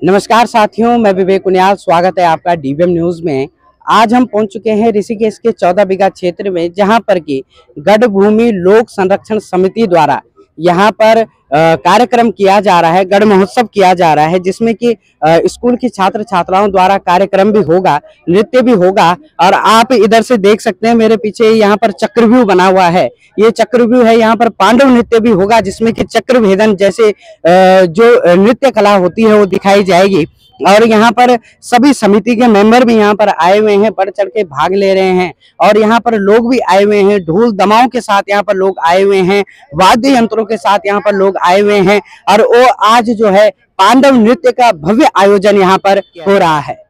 नमस्कार साथियों, मैं विवेक उनियाल। स्वागत है आपका डीवीएम न्यूज में। आज हम पहुंच चुके हैं ऋषिकेश के 14 बीघा क्षेत्र में, जहां पर की गढ़ भूमि लोक संरक्षण समिति द्वारा यहां पर कार्यक्रम किया जा रहा है, गढ़ महोत्सव किया जा रहा है, जिसमें कि स्कूल की छात्र छात्राओं द्वारा कार्यक्रम भी होगा, नृत्य भी होगा। और आप इधर से देख सकते हैं, मेरे पीछे यहाँ पर चक्रव्यूह बना हुआ है। ये चक्रव्यूह है, यहाँ पर पांडव नृत्य भी होगा, जिसमें कि चक्र भेदन जैसे जो नृत्य कला होती है वो दिखाई जाएगी। और यहाँ पर सभी समिति के मेंबर भी यहाँ पर आए हुए हैं, बढ़ चढ़ के भाग ले रहे हैं। और यहाँ पर लोग भी आए हुए हैं, ढोल दमाओं के साथ यहाँ पर लोग आए हुए हैं, वाद्य यंत्रों के साथ यहाँ पर लोग आए हुए हैं। और वो आज जो है पांडव नृत्य का भव्य आयोजन यहाँ पर हो रहा है।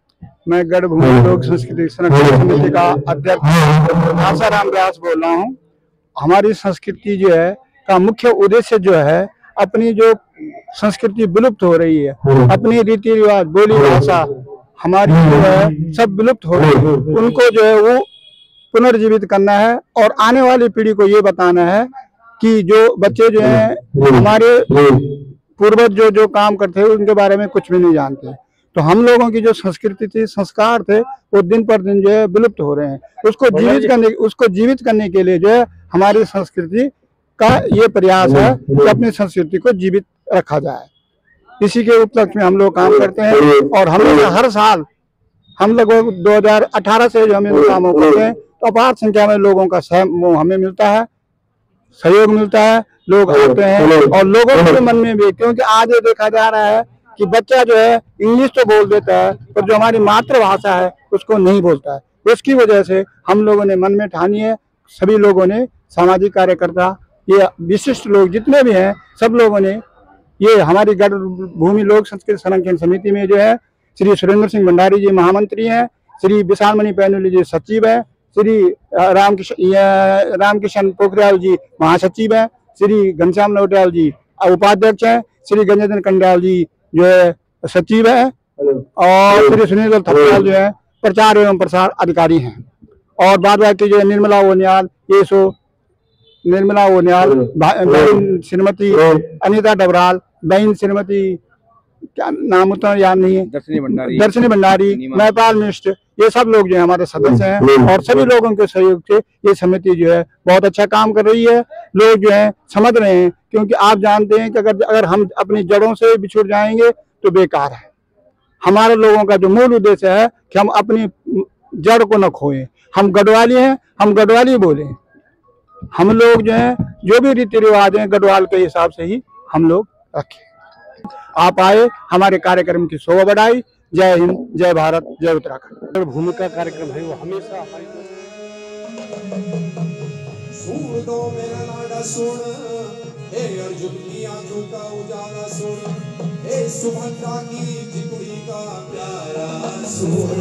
मैं गढ़ भूमि लोक संस्कृति संरक्षण समिति का अध्यक्ष आसाराम व्यास बोल रहा हूँ। हमारी संस्कृति जो है का मुख्य उद्देश्य जो है, अपनी जो संस्कृति विलुप्त हो रही है, अपनी रीति रिवाज बोली भाषा हमारी जो है सब विलुप्त हो रही है, उनको जो है वो पुनर्जीवित करना है। और आने वाली पीढ़ी को ये बताना है कि जो बच्चे जो हैं हमारे पूर्वज जो काम करते हैं उनके बारे में कुछ भी नहीं जानते। तो हम लोगों की जो संस्कृति थी, संस्कार थे, वो दिन पर दिन जो है विलुप्त हो रहे हैं। उसको जीवित करने के लिए जो है हमारी संस्कृति का ये प्रयास है कि अपनी संस्कृति को जीवित रखा जाए। इसी के उपलक्ष्य में हम लोग काम करते हैं। और हम लोग हर साल हम लगभग 2018 से जो हम इन कामों करते हैं, तो अपार संख्या में लोगों का हमें मिलता है, सहयोग मिलता है, लोग आते हैं। और लोगों के मन में भी, क्योंकि आज ये देखा जा रहा है कि बच्चा जो है इंग्लिश तो बोल देता है, पर जो हमारी मातृभाषा है उसको नहीं बोलता है। इसकी वजह से हम लोगों ने मन में ठानी है, सभी लोगों ने, सामाजिक कार्यकर्ता, ये विशिष्ट लोग जितने भी हैं, सब लोगों ने, ये हमारी गढ़ भूमि लोक संस्कृति संरक्षण समिति में जो है श्री सुरेंद्र सिंह भंडारी जी महामंत्री हैं, श्री विशाल मणि पैनुली जी सचिव हैं, श्री रामकिशन पोखरियाल जी महासचिव हैं, श्री घनश्याम नौटियाल जी उपाध्यक्ष हैं, श्री गंजन कंडियाल जी जो है सचिव है, और श्री सुनील थपड़ियाल जो है प्रचार एवं प्रसार अधिकारी हैं। और बाद बाकी जो है निर्मला ओनियाल, निर्मला ओनियाल, बहन श्रीमती अनीता डबराल, बहन श्रीमती क्या नाम उतना याद नहीं है, दर्शनी भंडारी, महपाल मिश्र, ये सब लोग जो है हमारे सदस्य हैं। और सभी लोगों के सहयोग से ये समिति जो है बहुत अच्छा काम कर रही है। लोग जो है समझ रहे हैं, क्योंकि आप जानते हैं कि अगर हम अपनी जड़ों से बिछुड़ जाएंगे तो बेकार है। हमारे लोगों का जो मूल उद्देश्य है कि हम अपनी जड़ को न खोएं। हम गढ़वाली हैं, हम गढ़वाली बोलें। हम लोग जो है जो भी रीति रिवाज हैं गढ़वाल के हिसाब से ही हम लोग रखें। आप आए, हमारे कार्यक्रम की शोभा बढ़ाई। जय हिंद, जय भारत, जय उत्तराखंड। भूमि का कार्यक्रम है वो हमेशा हमारी सुन दो मेरा लाडा सुन, हे अर्जुन की आंखों का उजाला सुन, हे सुभद्रा की जिगुड़ी का प्यारा सुन।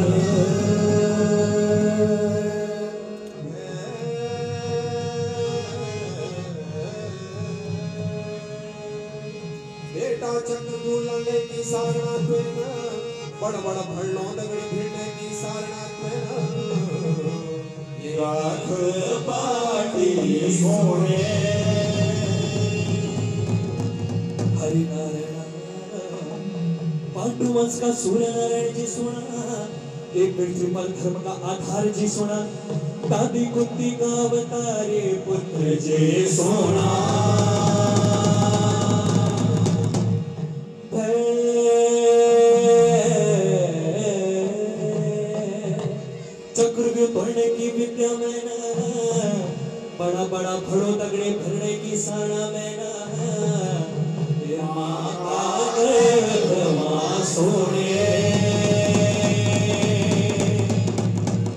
बेटा चक्र दूलने की सारनाथ में, बड़ बड़ भल्लो दगड़ी भिड़ने की सारनाथ में, ये आँख पाटी सोने हरि नारायण पांडु वंश का सूर्य नारायण जी सुना, एक पृथ्वी पर धर्म का आधार जी सुना, दादी कुत्ती का अवतारे पुत्र जी सोना। चक्रव्यूह तोड़ने की विद्या में ना, बड़ा बड़ा भड़ो तगड़े भरने की साड़ा में ना, सोने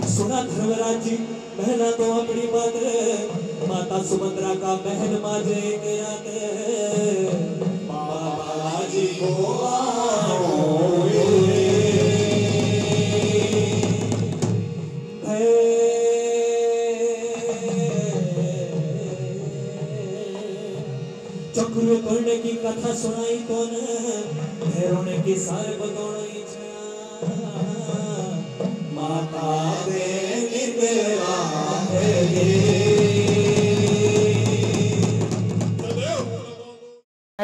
सुना धर्मराज जी पहला तो अपनी बात, माता सुभद्रा का बहन माजे के आते बाबा जी को चक्रव्यूह तोड़ने की कथा सुनाई तो न, भैरों की सारे बतौड़ाई माता दे निकला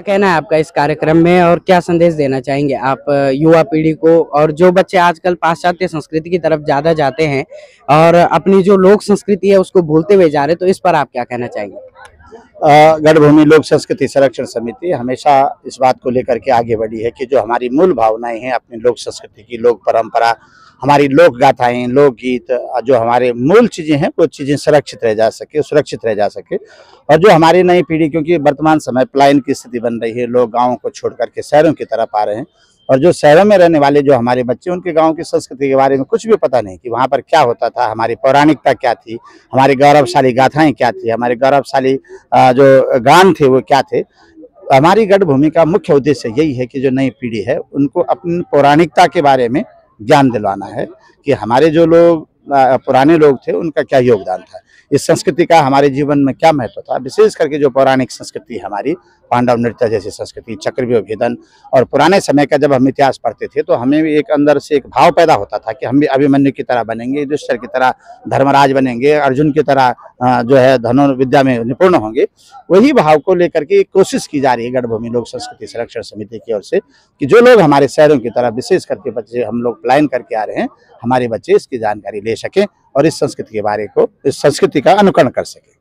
कहना है आपका इस कार्यक्रम में और क्या संदेश देना चाहेंगे आप युवा पीढ़ी को, और जो बच्चे आजकल पाश्चात्य संस्कृति की तरफ ज्यादा जाते हैं और अपनी जो लोक संस्कृति है उसको भूलते हुए जा रहे, तो इस पर आप क्या कहना चाहेंगे? गढ़भूमि लोक संस्कृति संरक्षण समिति हमेशा इस बात को लेकर के आगे बढ़ी है कि जो हमारी मूल भावनाएं हैं अपनी लोक संस्कृति की, लोक परंपरा, हमारी लोक गाथाएं, लोकगीत, जो हमारे मूल चीजें हैं वो चीजें सुरक्षित रह जा सके, सुरक्षित रह जा सके। और जो हमारी नई पीढ़ी, क्योंकि वर्तमान समय पलायन की स्थिति बन रही है, लोग गाँव को छोड़ करके शहरों की तरफ आ रहे हैं, और जो शहरों में रहने वाले जो हमारे बच्चे, उनके गांव की संस्कृति के बारे में कुछ भी पता नहीं कि वहाँ पर क्या होता था, हमारी पौराणिकता क्या थी, हमारी गौरवशाली गाथाएं क्या थी, हमारे गौरवशाली जो गान थे वो क्या थे। हमारी गढ़भूमि का मुख्य उद्देश्य यही है कि जो नई पीढ़ी है उनको अपनी पौराणिकता के बारे में ज्ञान दिलवाना है कि हमारे जो लोग पुराने लोग थे उनका क्या योगदान था, इस संस्कृति का हमारे जीवन में क्या महत्व था। विशेष करके जो पौराणिक संस्कृति हमारी, पांडव नृत्य जैसी संस्कृति, चक्रव्यूह भेदन, और पुराने समय का जब हम इतिहास पढ़ते थे तो हमें भी एक अंदर से एक भाव पैदा होता था कि हम भी अभिमन्यु की तरह बनेंगे, युधिष्ठिर की तरह धर्मराज बनेंगे, अर्जुन की तरह जो है धनुर्विद्या में निपुण होंगे। वही भाव को लेकर के कोशिश की जा रही है गढ़भूमि लोक संस्कृति संरक्षण समिति की ओर से कि जो लोग हमारे शहरों की तरफ, विशेष करके बच्चे हम लोग पलायन करके आ रहे हैं, हमारे बच्चे इसकी जानकारी ले सकें और इस संस्कृति के बारे को, इस संस्कृति का अनुकरण कर सकें।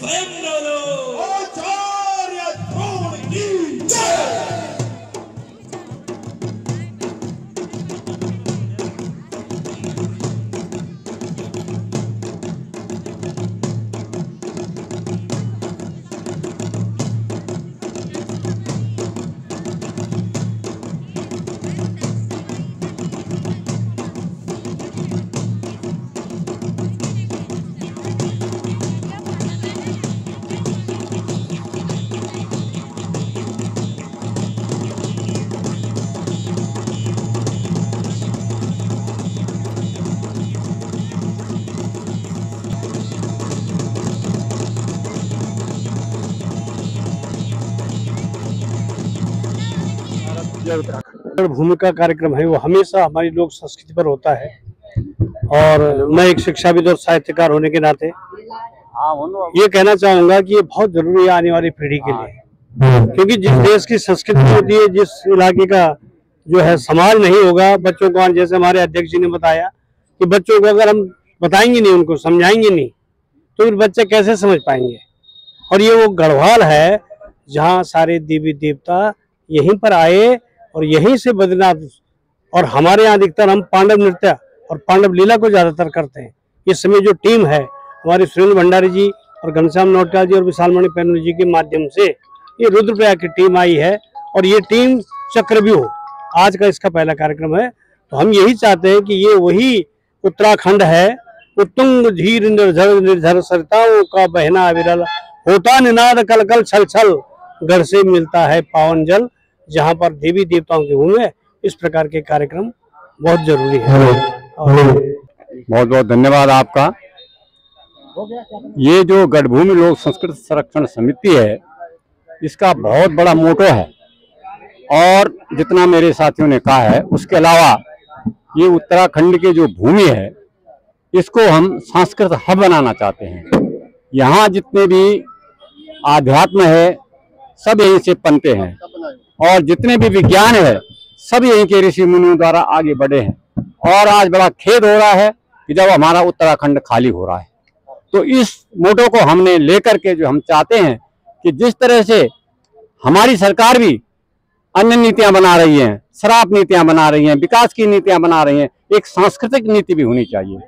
स्वयं बोलो आचार्य द्रोण की जय। उत्तराखंड भूमि का कार्यक्रम है वो हमेशा हमारी लोक संस्कृति पर होता है। और मैं एक शिक्षाविद और साहित्यकार होने के नाते ये कहना चाहूंगा कि ये बहुत जरूरी है आने वाली पीढ़ी के लिए, क्योंकि जिस देश की संस्कृति होती है, जिस इलाके का जो है समाज नहीं होगा बच्चों को, जैसे हमारे अध्यक्ष जी ने बताया कि बच्चों को अगर हम बताएंगे नहीं, उनको समझाएंगे नहीं, तो फिर बच्चे कैसे समझ पाएंगे। और ये वो गढ़वाल है जहाँ सारे देवी देवता यहीं पर आए और यहीं से बद्रीनाथ। और हमारे यहाँ अधिकतर हम पांडव नृत्य और पांडव लीला को ज्यादातर करते हैं। इस समय जो टीम है हमारी सुनील भंडारी जी और घनश्याम नौटियाल जी और विशालमणि पैनू जी के माध्यम से ये रुद्रप्रयाग की टीम आई है, और ये टीम चक्रव्यूह आज का इसका पहला कार्यक्रम है। तो हम यही चाहते हैं कि ये वही उत्तराखंड है, उत्तुंग धीर निर्झर निर्झर सरिताओं का बहना विरल, होता निनाद कल कल छल छल, घर से मिलता है पावन जल, जहाँ पर देवी देवताओं की भूमि है। इस प्रकार के कार्यक्रम बहुत जरूरी है। बहुत बहुत धन्यवाद आपका। ये जो गढ़भूमि लोक संस्कृति संरक्षण समिति है, इसका बहुत बड़ा मोटो है, और जितना मेरे साथियों ने कहा है उसके अलावा ये उत्तराखंड की जो भूमि है इसको हम सांस्कृतिक हब बनाना चाहते हैं। यहाँ जितने भी आध्यात्म है सब यहीं से पनते हैं, और जितने भी विज्ञान है सब यहीं के ऋषि मुनियों द्वारा आगे बढ़े हैं। और आज बड़ा खेद हो रहा है कि जब हमारा उत्तराखंड खाली हो रहा है, तो इस मोटो को हमने लेकर के जो हम चाहते हैं कि जिस तरह से हमारी सरकार भी अन्य नीतियां बना रही हैं, शराब नीतियां बना रही हैं, विकास की नीतियां बना रही हैं, एक सांस्कृतिक नीति भी होनी चाहिए।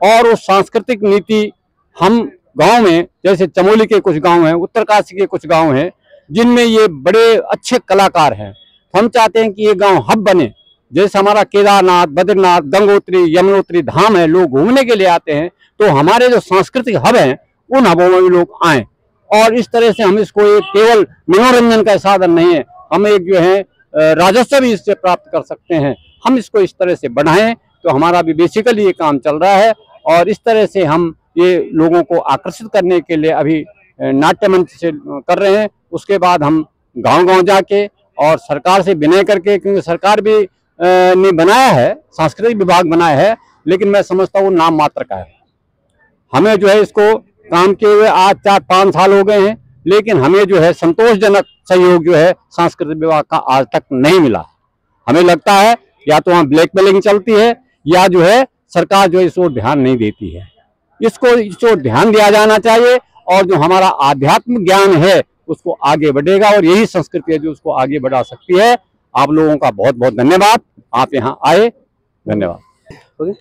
और उस सांस्कृतिक नीति हम गांव में, जैसे चमोली के कुछ गांव हैं, उत्तरकाशी के कुछ गांव हैं जिनमें ये बड़े अच्छे कलाकार हैं, तो हम चाहते हैं कि ये गांव हब बने। जैसे हमारा केदारनाथ, बद्रीनाथ, गंगोत्री, यमुनोत्री धाम है, लोग घूमने के लिए आते हैं, तो हमारे जो सांस्कृतिक हब हैं उन हबों में भी लोग आएं। और इस तरह से हम इसको एक केवल मनोरंजन का साधन नहीं है, हम एक जो है राजस्व भी इससे प्राप्त कर सकते हैं। हम इसको इस तरह से बढ़ाएं तो हमारा भी बेसिकली ये काम चल रहा है। और इस तरह से हम ये लोगों को आकर्षित करने के लिए अभी नाट्य मंच से कर रहे हैं। उसके बाद हम गांव-गांव जाके और सरकार से विनय करके, क्योंकि सरकार भी ने बनाया है, सांस्कृतिक विभाग बनाया है, लेकिन मैं समझता हूँ नाम मात्र का है। हमें जो है इसको काम किए हुए आज 4-5 साल हो गए हैं, लेकिन हमें जो है संतोषजनक सहयोग जो है सांस्कृतिक विभाग का आज तक नहीं मिला। हमें लगता है या तो वहाँ ब्लैकमेलिंग चलती है, या जो है सरकार जो है इस ओर ध्यान नहीं देती है। इसको इस ओर ध्यान दिया जाना चाहिए, और जो हमारा आध्यात्म ज्ञान है उसको आगे बढ़ेगा, और यही संस्कृति है जो उसको आगे बढ़ा सकती है। आप लोगों का बहुत बहुत धन्यवाद, आप यहाँ आए, धन्यवाद।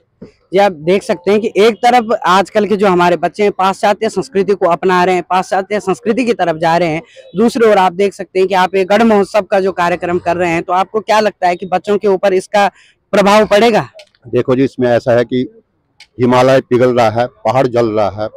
जी, आप देख सकते हैं कि एक तरफ आजकल के जो हमारे बच्चे हैं पाश्चात्य संस्कृति को अपना रहे हैं, पाश्चात्य संस्कृति की तरफ जा रहे हैं। दूसरी ओर आप देख सकते हैं कि आप एक गढ़ महोत्सव का जो कार्यक्रम कर रहे हैं, तो आपको क्या लगता है कि बच्चों के ऊपर इसका प्रभाव पड़ेगा? देखो जी, इसमें ऐसा है कि हिमालय पिघल रहा है, पहाड़ जल रहा है,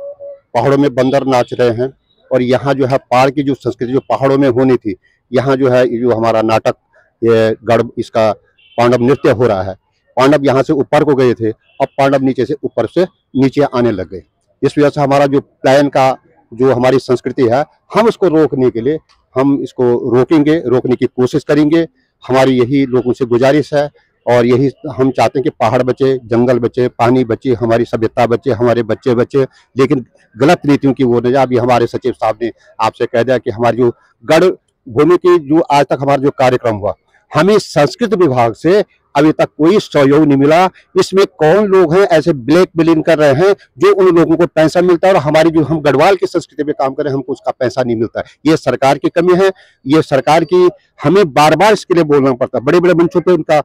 पहाड़ों में बंदर नाच रहे हैं, और यहाँ जो है पहाड़ की जो संस्कृति जो पहाड़ों में होनी थी, यहाँ जो है जो हमारा नाटक ये गढ़ इसका पांडव नृत्य हो रहा है। पांडव यहाँ से ऊपर को गए थे, अब पांडव नीचे से ऊपर से नीचे आने लग गए। इस वजह से हमारा जो प्लान का जो हमारी संस्कृति है, हम उसको रोकने के लिए हम इसको रोकेंगे, रोकने की कोशिश करेंगे। हमारी यही लोगों से गुजारिश है, और यही हम चाहते हैं कि पहाड़ बचे, जंगल बचे, पानी बचे, हमारी सभ्यता बचे, हमारे बच्चे बचे, लेकिन गलत नीतियों की वो न जाए। अभी हमारे सचिव साहब ने आपसे कह दिया कि हमारी जो गढ़ भूमि की जो आज तक हमारा जो कार्यक्रम हुआ, हमें संस्कृत विभाग से अभी तक कोई सहयोग नहीं मिला। इसमें कौन लोग हैं ऐसे ब्लैक मेलिंग कर रहे हैं जो उन लोगों को पैसा मिलता है और हमारी जो हम गढ़वाल की संस्कृति पे काम करें हमको उसका पैसा नहीं मिलता है। ये सरकार की कमी है, ये सरकार की हमें बार बार इसके लिए बोलना पड़ता है। बड़े बड़े मंचों पे उनका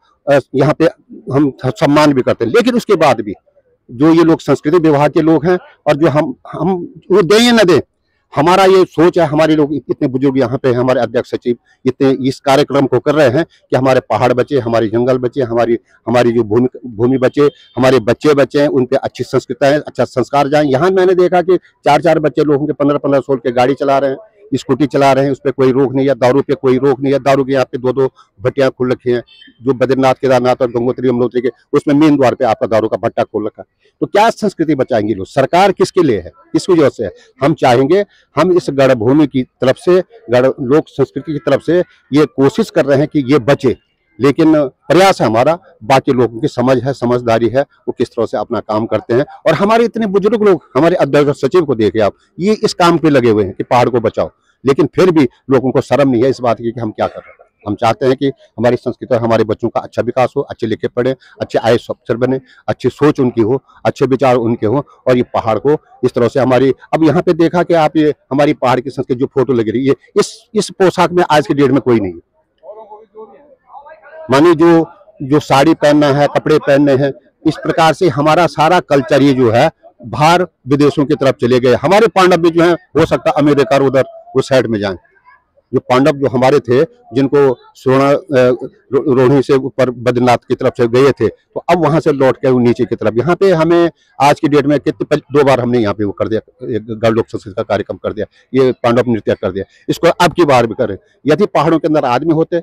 यहाँ पे हम सम्मान भी करते हैं, लेकिन उसके बाद भी जो ये लोग संस्कृति विभाग के लोग हैं और जो हम वो दें या न दें, हमारा ये सोच है। हमारे लोग इतने बुजुर्ग यहाँ पे हमारे अध्यक्ष सचिव इतने इस कार्यक्रम को कर रहे हैं कि हमारे पहाड़ बचे, हमारे जंगल बचे, हमारी जो भूमि बचे, हमारे बच्चे बचे हैं, उन पे अच्छी संस्कृति है, अच्छा संस्कार जाए। यहाँ मैंने देखा कि 4-4 बच्चे लोगों के 15-15 सोल के गाड़ी चला रहे हैं, स्कूटी चला रहे हैं, उस पर कोई रोक नहीं है। दारू पे कोई रोक नहीं है। दारू के यहाँ पे 2-2 भट्टियां खुल रखी हैं, जो बद्रीनाथ केदारनाथ और गंगोत्री यमुनोत्री के उसमें मेन द्वार पे आपका दारू का भट्टा खोल रखा है। तो क्या संस्कृति बचाएंगे लोग? सरकार किसके लिए है, किस वजह से है? हम चाहेंगे, हम इस गढ़ भूमि की तरफ से, गढ़ लोक संस्कृति की तरफ से ये कोशिश कर रहे हैं कि ये बचे, लेकिन प्रयास है हमारा। बाकी लोगों की समझ है, समझदारी है, वो किस तरह से अपना काम करते हैं। और हमारे इतने बुजुर्ग लोग, हमारे अध्यक्ष सचिव को देखिए आप, ये इस काम पे लगे हुए हैं कि पहाड़ को बचाओ, लेकिन फिर भी लोगों को शर्म नहीं है इस बात की कि हम क्या कर रहे हैं। हम चाहते हैं कि हमारी संस्कृति और हमारे बच्चों का अच्छा विकास हो, अच्छे लिखे पढ़े, अच्छे आईएएस अफसर बने, अच्छी सोच उनकी हो, अच्छे विचार उनके हो, और ये पहाड़ को इस तरह से हमारी, अब यहाँ पे देखा कि आप ये हमारी पहाड़ की संस्कृति जो फोटो लगी रही है, इस पोशाक में आज की डेट में कोई नहीं है। माने जो साड़ी पहनना है, कपड़े पहनने हैं, इस प्रकार से हमारा सारा कल्चर ये जो है बाहर विदेशों की तरफ चले गए। हमारे पांडव भी जो है हो सकता अमेरिका उधर उस साइड में जाएं। जो पांडव जो हमारे थे, जिनको सोना रोहिणी से ऊपर बद्रीनाथ की तरफ से गए थे, तो अब वहां से लौट के वो नीचे की तरफ, यहाँ पे हमें आज की डेट में कितने 2 बार हमने यहाँ पे वो कर दिया, गढ़ लोक संस्कृति का कार्यक्रम कर दिया, ये पांडव नृत्य कर दिया। इसको अब की बार भी करें। यदि पहाड़ों के अंदर आदमी होते,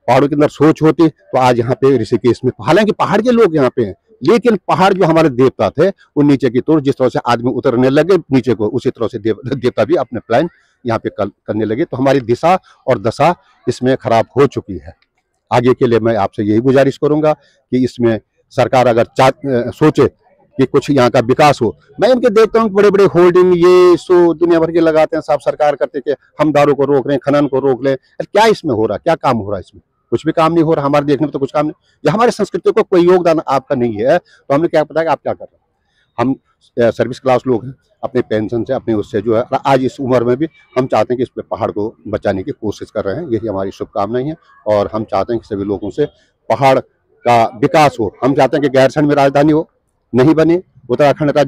पहाड़ों के अंदर सोच होती, तो आज यहाँ पे ऋषिकेश में, हालांकि पहाड़ के लोग यहाँ पे हैं, लेकिन पहाड़ जो हमारे देवता थे वो नीचे की तरफ, जिस तरह से आदमी उतरने लगे नीचे को, उसी तरह से देवता भी अपने प्लान यहाँ पे करने लगे। तो हमारी दिशा और दशा इसमें खराब हो चुकी है। आगे के लिए मैं आपसे यही गुजारिश करूंगा कि इसमें सरकार अगर सोचे कि कुछ यहाँ का विकास हो। मैं इनके देखता हूँ बड़े बड़े होल्डिंग ये सो दुनिया भर के लगाते हैं, सब सरकार करते कि हम दारू को रोक रहे हैं, खनन को रोक लें। क्या इसमें हो रहा है? क्या काम हो रहा है? इसमें कुछ भी काम नहीं हो रहा। हमारे देखने में तो कुछ काम नहीं। जब हमारे संस्कृति को कोई योगदान आपका नहीं है तो हमने क्या पता कि आप क्या कर रहे हैं। हम सर्विस क्लास लोग हैं, अपने पेंशन से, अपने उससे जो है आज इस उम्र में भी हम चाहते हैं कि इस पे पहाड़ को बचाने की कोशिश कर रहे हैं। यही हमारी शुभकामनाएं हैं और हम चाहते हैं कि सभी लोगों से पहाड़ का विकास हो। हम चाहते हैं कि गैरसैंण में राजधानी हो, नहीं बनी। उत्तराखंड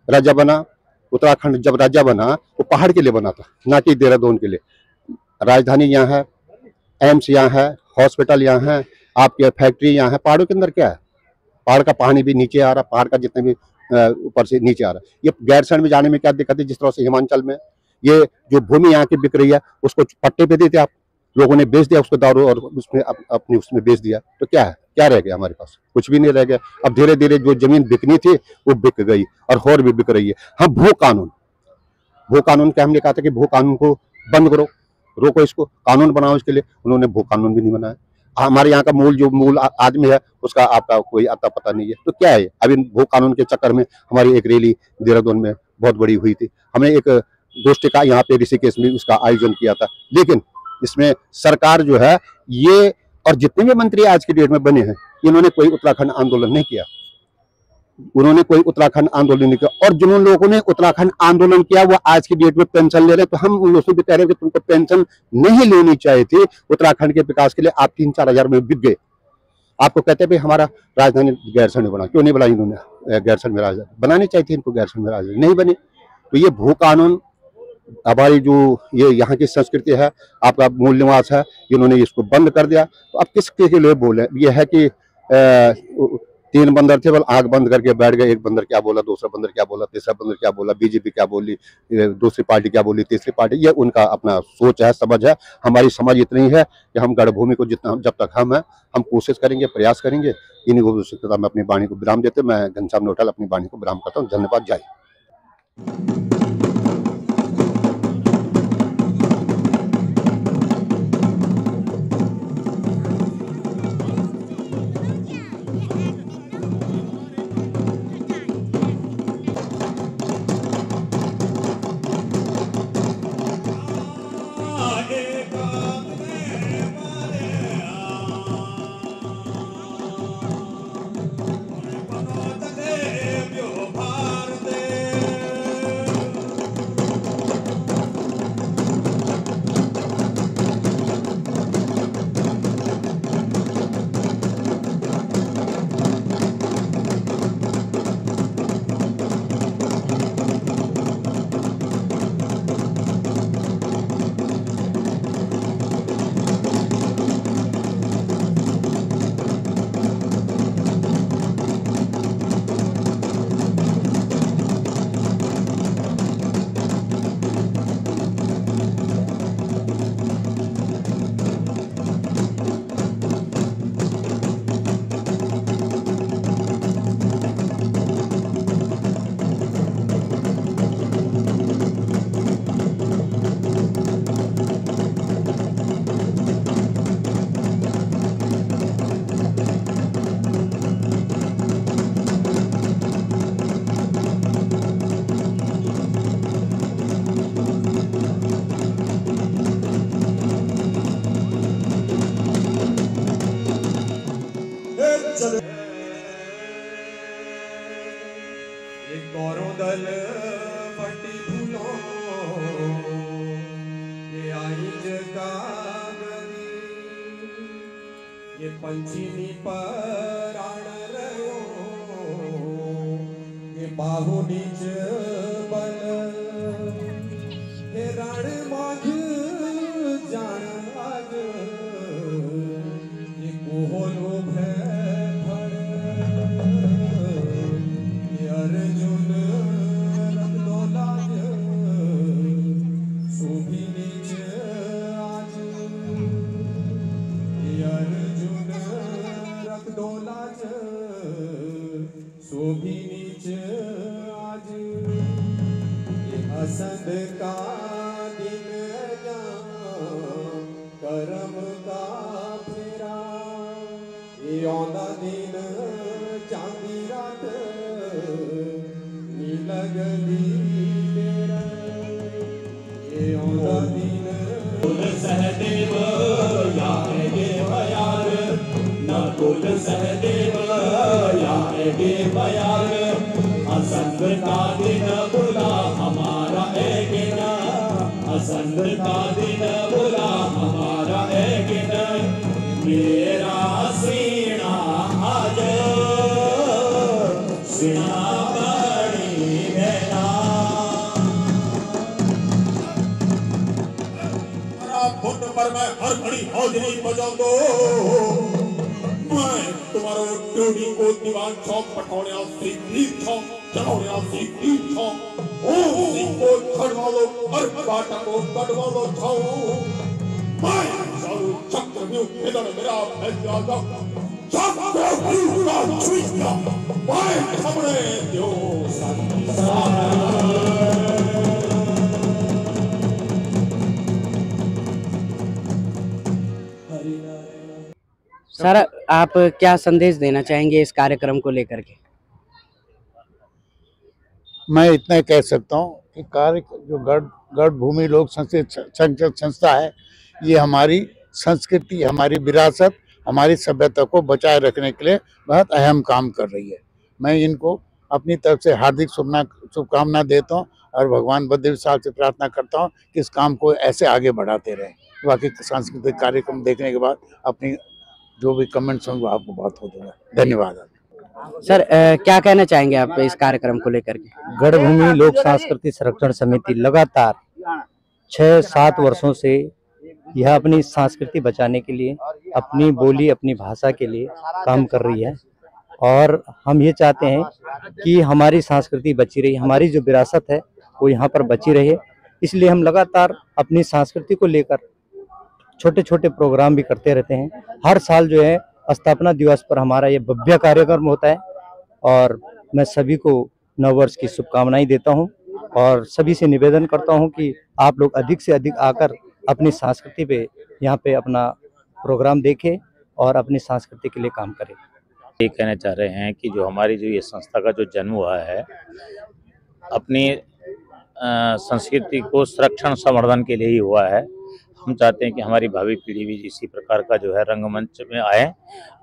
राज्य बना, उत्तराखंड जब राज्य बना वो पहाड़ के लिए बना था, ना कि देहरादून के लिए। राजधानी यहाँ है, एम्स यहाँ है, हॉस्पिटल यहाँ है, आपके फैक्ट्री यहाँ है। पहाड़ों के अंदर क्या है? पहाड़ का पानी भी नीचे आ रहा, पहाड़ का जितने भी ऊपर से नीचे आ रहा है। ये गैरसैंण में जाने में क्या दिक्कत है? जिस तरह से हिमाचल में ये जो भूमि यहाँ की बिक रही है उसको पट्टे पे देते आप लोगों ने, बेच दिया उसको दारू और उसमें अपनी उसमें बेच दिया। तो क्या है? क्या रह गया हमारे पास? कुछ भी नहीं रह गया। अब धीरे धीरे जो जमीन बिकनी थी वो बिक गई और भी बिक रही है। हम भू कानून क्या हमने कहा था कि भू कानून को बंद करो, रोको, इसको कानून बनाओ। इसके लिए उन्होंने भू कानून भी नहीं बनाया। हमारे यहाँ का मूल आदमी है उसका आपका कोई आता पता नहीं है। तो क्या है? अभी भू कानून के चक्कर में हमारी एक रैली देहरादून में बहुत बड़ी हुई थी। हमने एक गोष्ठी का यहाँ पे ऋषिकेश में उसका आयोजन किया था, लेकिन इसमें सरकार जो है ये और जितने भी मंत्री आज की डेट में बने हैं इन्होंने कोई उत्तराखंड आंदोलन नहीं किया। उन्होंने कोई उत्तराखंड आंदोलन नहीं किया। और जिन लोगों ने उत्तराखंड आंदोलन किया वो आज की डेट में पेंशन ले रहे हैं। तो हम उन लोगों से भी कह रहे हैं कि तुमको पेंशन नहीं लेनी चाहिए थी उत्तराखंड के विकास के लिए। आप 3-4 हजार में बिक गए। आपको कहते हैं भाई हमारा राजधानी गैरसैंण में बना, क्यों नहीं बनाई इन्होंने? गैरसैंण में राजधानी बनानी चाहिए थी इनको, गैरसैंण में राजधानी नहीं बनी। तो ये भू कानून हमारी जो ये यहाँ की संस्कृति है, आपका मूल निवास है, इन्होंने इसको बंद कर दिया। तो अब किसके लिए बोले? ये है कि 3 बंदर थे, बल आंख बंद करके बैठ गए। एक बंदर क्या बोला, दूसरा बंदर क्या बोला, तीसरा बंदर क्या बोला, बीजेपी क्या बोली, दूसरी पार्टी क्या बोली, तीसरी पार्टी। ये उनका अपना सोच है, समझ है। हमारी समझ इतनी है कि हम गढ़ भूमि को जितना जब तक हम हैं हम कोशिश करेंगे, प्रयास करेंगे। इन्हीं को मैं अपनी वाणी को विराम देते, मैं घनश्याम नौटाल अपनी वाणी को विराम करता हूँ। धन्यवाद। जय। ये पंचमी पराण रयो ये बाहु नीच बल हे रण माघ जान आग ये कोहलो भड़ ये अर्जुन रख दो लाज शोभी नीच आज ये अर्जुन रख दो लाज शोभी नीच आज ये असंद का दिन कर्म का फेरा ये औंदा दिन चांदी रात लगली तेरा ये औंदा दिन सहदेव यागे भयाल न कुल सहदेव यागे भयाल असंग का दिन बुला हमारा एक न असंग का दिन बुला हमारा एक न मेरा सीना आज सीना बड़ी बेला घुट पर मैं हर घड़ी हाजिरी बजा दो मैं तुम्हारो ड्यूटी को दीवान चौक पठौड़िया सीधी चौक चढ़ौड़िया सीधी चौक ओ को खड़वा लो और बाटा को कटवा लो छाओ मैं चालू चक्र में इधर मेरा फैसला दो चक्र पूरा छुईया मैं खबरे दो सर, आप क्या संदेश देना चाहेंगे इस कार्यक्रम को लेकर के? मैं इतना ही कह सकता हूँ कि कार्य जो गढ़ भूमि लोक संस्था है, ये हमारी संस्कृति, हमारी विरासत, हमारी सभ्यता को बचाए रखने के लिए बहुत अहम काम कर रही है। मैं इनको अपनी तरफ से हार्दिक शुभकामना देता हूँ और भगवान बलदेव साहब से प्रार्थना करता हूँ कि इस काम को ऐसे आगे बढ़ाते रहें। बाकी सांस्कृतिक कार्यक्रम देखने के बाद अपनी जो भी कमेंट्स होंगे आपको बात हो दूंगा। धन्यवाद। सर, क्या कहना चाहेंगे आप इस कार्यक्रम को लेकर के? गढ़ भूमि लोक संस्कृति संरक्षण समिति लगातार 6-7 वर्षों से यह अपनी संस्कृति बचाने के लिए, अपनी बोली, अपनी भाषा के लिए काम कर रही है और हम ये चाहते हैं कि हमारी संस्कृति बची रही, हमारी जो विरासत है वो यहाँ पर बची रहे। इसलिए हम लगातार अपनी संस्कृति को लेकर छोटे छोटे प्रोग्राम भी करते रहते हैं। हर साल जो है स्थापना दिवस पर हमारा ये भव्य कार्यक्रम होता है और मैं सभी को नववर्ष की शुभकामनाएं देता हूं और सभी से निवेदन करता हूं कि आप लोग अधिक से अधिक आकर अपनी संस्कृति पे यहाँ पे अपना प्रोग्राम देखें और अपनी संस्कृति के लिए काम करें। ये कहना चाह रहे हैं कि जो हमारी जो ये संस्था का जो जन्म हुआ है अपनी संस्कृति को संरक्षण संवर्धन के लिए ही हुआ है। हम चाहते हैं कि हमारी भावी पीढ़ी भी इसी प्रकार का जो है रंगमंच में आए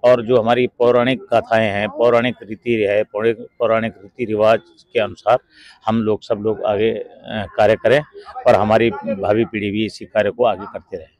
और जो हमारी पौराणिक कथाएं हैं, पौराणिक रीति रिवाज के अनुसार हम लोग सब लोग आगे कार्य करें और हमारी भावी पीढ़ी भी इसी कार्य को आगे करते रहे।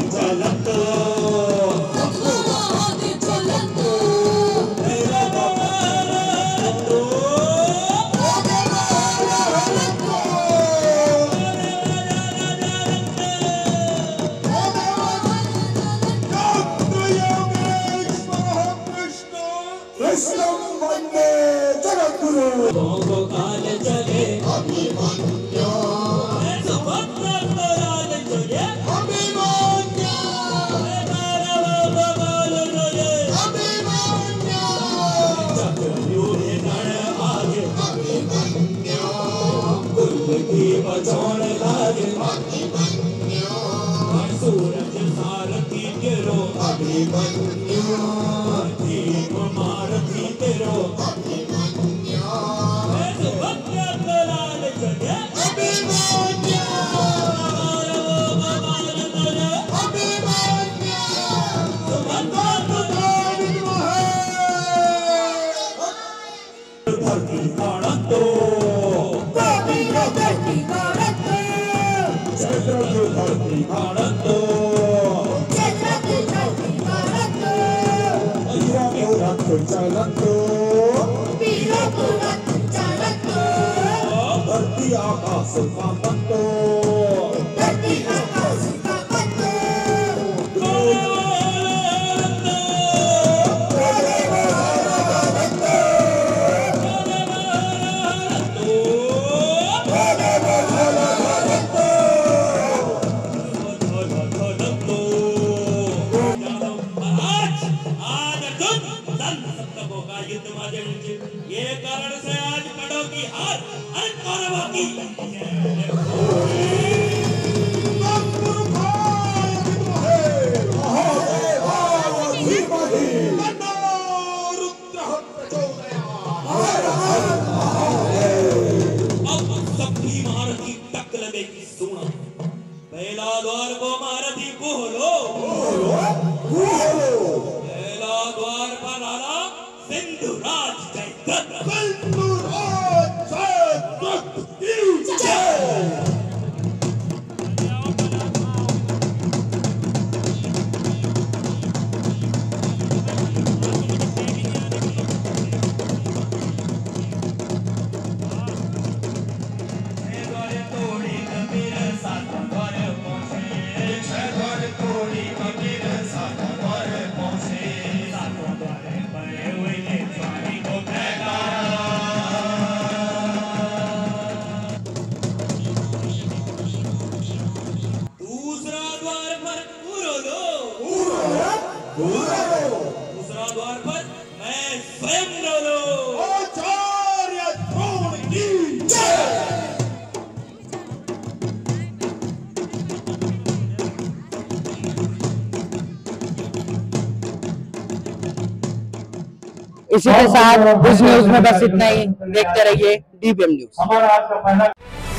चलत कृष्णं वन्दे जगद्गुरु काल चले अभिमन्यो सुभद्रकाल चले अभिमन्यो काल चले अभिमन्यो चक्रव्यूह गण आगे अभिमन्यो कुल की बचान लागे अभिमन्यो सूरज सारथी तेरो अभिमन्यो दीप मारथी तेरो अभिमन्यो सुभद्रकाल चले अभिमन्यो अभिमन्यो सुभद्रकाल धरती काणतो धरती काणतो क्षेत्र धरती काणतो चलतो धरती आकाश का पत्तो धरती आकाश का पत्तो ये कारण से आज कड़ों की हार हर कौरवों की अब सबकी महारथी टक लगेगी सुना पहला द्वार को महारथी बोलो पहला द्वार पर आला सिंधुराज दूसरा द्वार पर मैं स्वयं बोलो आचार्य द्रोण की जय। इसी के साथ इस न्यूज में बस इतना ही। देखते रहिए DBM न्यूज।